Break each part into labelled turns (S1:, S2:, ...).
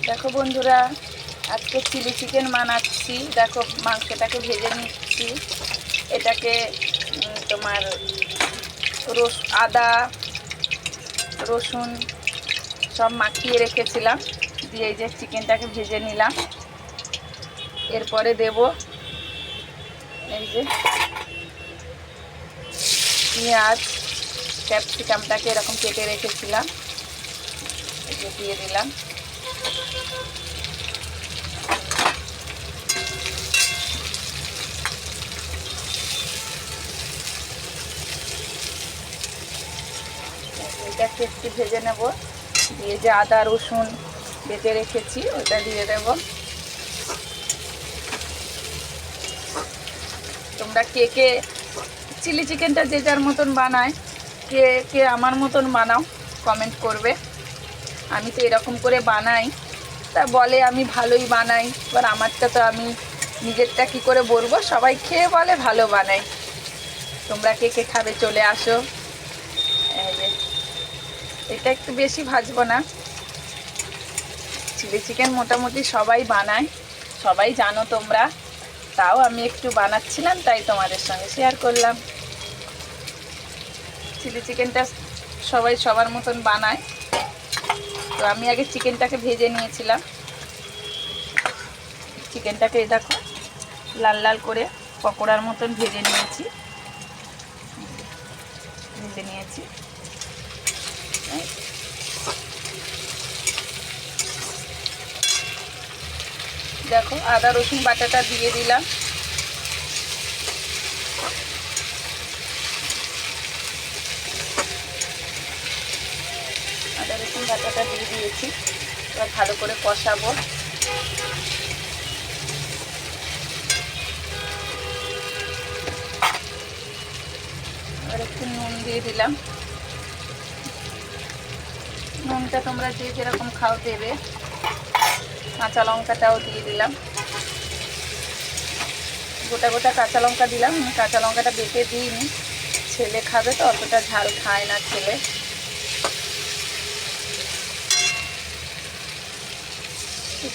S1: দেখো বন্ধুরা, আজকে চিলি চিকেন বানাচ্ছি। দেখো মাংসটাকে ভেজে নিচ্ছি। এটাকে তোমার আদা রসুন সব মাখিয়ে রেখেছিলাম, দিয়ে এই যে চিকেনটাকে ভেজে নিলাম। এরপরে দেব এই যে পেঁয়াজ ক্যাপসিকামটাকে এরকম কেটে রেখেছিলাম, এই যে দিয়ে দিলাম। এটাকে একটু ভেজে নেব, দিয়ে যে আদা রসুন বেটে রেখেছি ওটা দিয়ে দেব। তোমরা কে কে চিলি চিকেনটা যে যার মতন বানায়, কে কে আমার মতন বানাও কমেন্ট করবে। আমি তো এরকম করে বানাই, তা বলে আমি ভালোই বানাই। এবার আমারটা তো আমি নিজেরটা কি করে বলবো, সবাই খেয়ে বলে ভালো বানাই। তোমরা কে কে খাবে চলে আসো। এই যে এটা একটু বেশি ভাজবো না, চিলি চিকেন মোটামুটি সবাই বানায়, সবাই জানো তোমরা, তাও আমি একটু বানাচ্ছিলাম তাই তোমাদের সঙ্গে শেয়ার করলাম। চিলি চিকেনটা সবাই সবার মতন বানায়, তো আমি আগে চিকেনটাকে ভেজে নিয়েছিলাম। চিকেনটাকে দেখো লাল লাল করে পকোড়ার মতন ভেজে নিয়েছি। দেখো আদা রসুন বাটাটা দিয়ে দিলাম। আদা রসুন বাটাটা দিয়ে দিয়েছি, এবার ভালো করে কষাবো। এবার একটু নুন দিয়ে দিলাম। নুনটা তোমরা যে যেরকম খাও দেবে। কাঁচা লঙ্কাটাও দিয়ে দিলাম, গোটা গোটা কাঁচা লঙ্কা দিলাম। কাঁচা লঙ্কাটা বেটে দিইনি, ছেলে খাবে তো অতটা ঝাল খায় না ছেলে।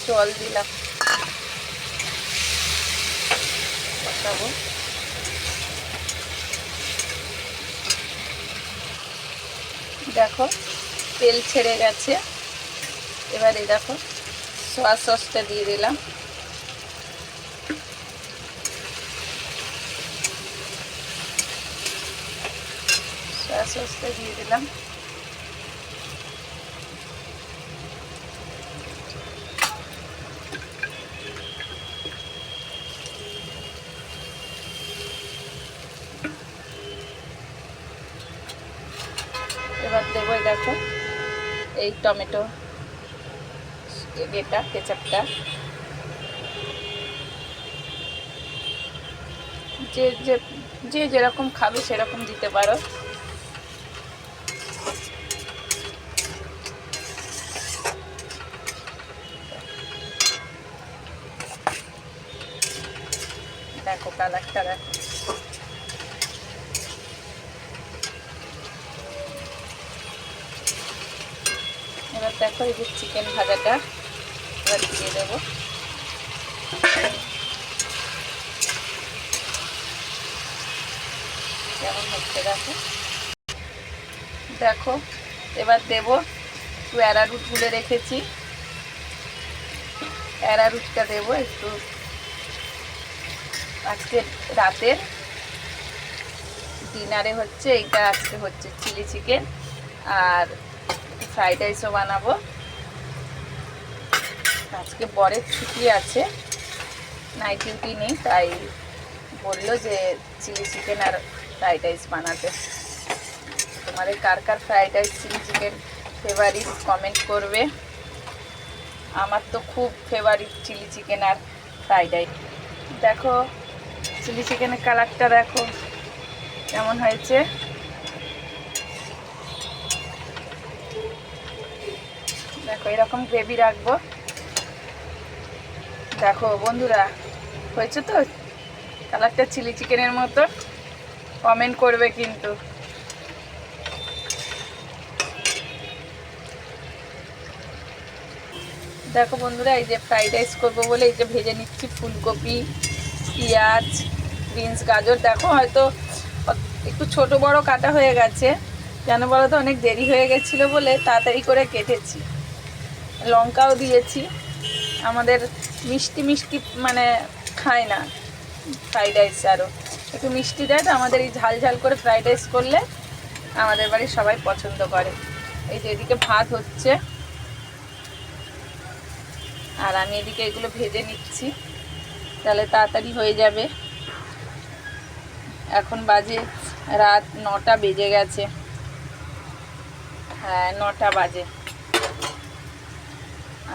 S1: জল দিলাম, বসাবো। দেখো তেল ছেড়ে গেছে। এবার এই দেখো সয়া সসটা দিয়ে দিলাম। সয়া সসটা দিয়ে দিলাম। এবার দেবো দেখো এই টমেটো এটা কেচাপটা, যে যে যে যেরকম খাবে সেরকম দিতে পারো। দেখো কালারটা দেখো। এবার দেখো এই যে চিকেন ভাজাটা এবার দিয়ে দেবো। কেমন হচ্ছে দেখো। দেখো এবার দেব একটু অ্যারারুট গুলে রেখেছি, অ্যারারুটটা দেবো একটু। আজকে রাতের ডিনারে হচ্ছে এইটা, আজকে হচ্ছে চিলি চিকেন আর ফ্রাইড রাইসও বানাবো। আজকে বরের ছুটি আছে, নাইট ডিউটি নেই, তাই বললো যে চিলি চিকেন আর ফ্রাইড রাইস বানাতে। তোমাদের কার কার fried rice chilli chicken favourite comment করবে। আমার তো খুব ফেভারিট চিলি চিকেন আর ফ্রাইড রাইস। দেখো চিলি চিকেনের কালারটা দেখো কেমন হয়েছে। দেখো এরকম গ্রেভি রাখবো। দেখো বন্ধুরা হয়েছে তো কালারটা চিলি চিকেনের মতো, কমেন্ট করবে কিন্তু। দেখো বন্ধুরা, এই যে ফ্রাইড রাইস করবো বলে এই যে ভেজে নিচ্ছি ফুলকপি, পেঁয়াজ, বিনস, গাজর। দেখো হয়তো একটু ছোট বড় কাটা হয়ে গেছে, কেন বলো তো, অনেক দেরি হয়ে গেছিলো বলে তাড়াতাড়ি করে কেটেছি। লঙ্কাও দিয়েছি। আমাদের মিষ্টি মিষ্টি মানে খায় না ফ্রাইড রাইস, আরও একটু মিষ্টি দেয় তো, আমাদের এই ঝাল ঝাল করে ফ্রাইড রাইস করলে আমাদের বাড়ির সবাই পছন্দ করে। এই যে এদিকে ভাত হচ্ছে আর আমি এদিকে এগুলো ভেজে নিচ্ছি, তাহলে তাড়াতাড়ি হয়ে যাবে। এখন বাজে রাত 9টা বেজে গেছে। হ্যাঁ, 9টা বাজে।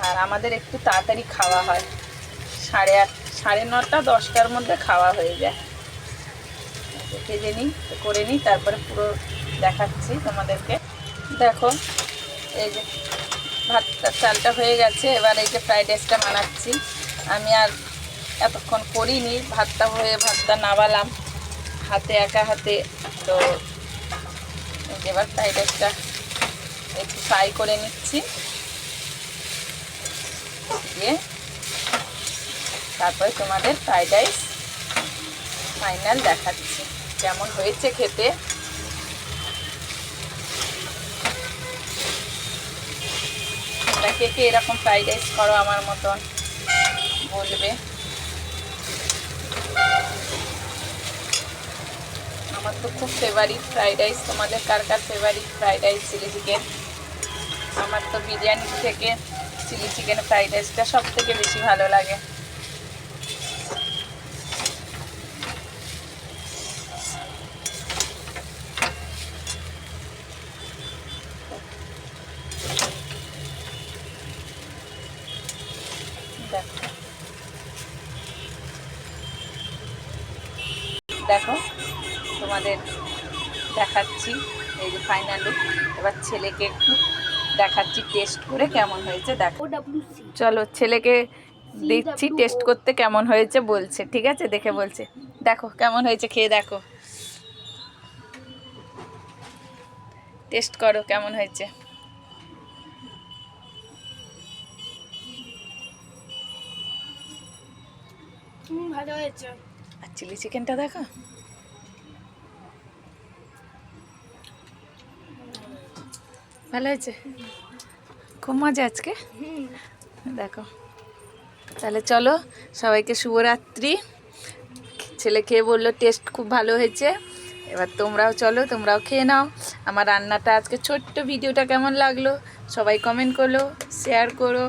S1: আর আমাদের একটু তাড়াতাড়ি খাওয়া হয়, 8:30, 9:30, 10টার মধ্যে খাওয়া হয়ে যায়। ভেজে নিই, করে নিই, তারপরে পুরো দেখাচ্ছি তোমাদেরকে। দেখো এই যে ভাতটা, চালটা হয়ে গেছে। এবার এই যে ফ্রাইড রাইসটা বানাচ্ছি। আমি আর এতক্ষণ করিনি, ভাতটা নাবালাম হাতে, একা হাতে। তো এবার ফ্রাইড রাইসটা একটু ফ্রাই করে নিচ্ছি, দিয়ে তারপরে তোমাদের ফ্রাইড রাইস ফাইনাল দেখাচ্ছি কেমন হয়েছে খেতে। তোমরা কে কে এরকম ফ্রাইড রাইস করো আমার মতন বলবে। আমার তো খুব ফেভারিট ফ্রাইড রাইস। তোমাদের কার কার favourite fried rice, chilli chicken? আমার তো বিরিয়ানির থেকে চিলি চিকেন ফ্রাইড রাইসটা সব থেকে বেশি ভালো লাগে। দেখো তোমাদের দেখাচ্ছি এই যে ফাইনাল লুক। এবার ছেলেকে একটু দেখাচ্ছি টেস্ট করে কেমন হয়েছে। দেখো, চলো ছেলেকে দিচ্ছি টেস্ট করতে কেমন হয়েছে বলছে। ঠিক আছে, দেখে বলছে। দেখো কেমন হয়েছে, খেয়ে দেখো, টেস্ট করো কেমন হয়েছে।
S2: ভালো হয়েছে।
S1: আর চিলি চিকেনটা দেখো, ভালো হয়েছে, খুব মজা আজকে। দেখো, তাহলে চলো, সবাইকে শুভরাত্রি। ছেলে খেয়ে বললো টেস্ট খুব ভালো হয়েছে। এবার তোমরাও চলো, তোমরাও খেয়ে নাও। আমার রান্নাটা আজকে ছোট্ট ভিডিওটা কেমন লাগলো সবাই কমেন্ট করো, শেয়ার করো।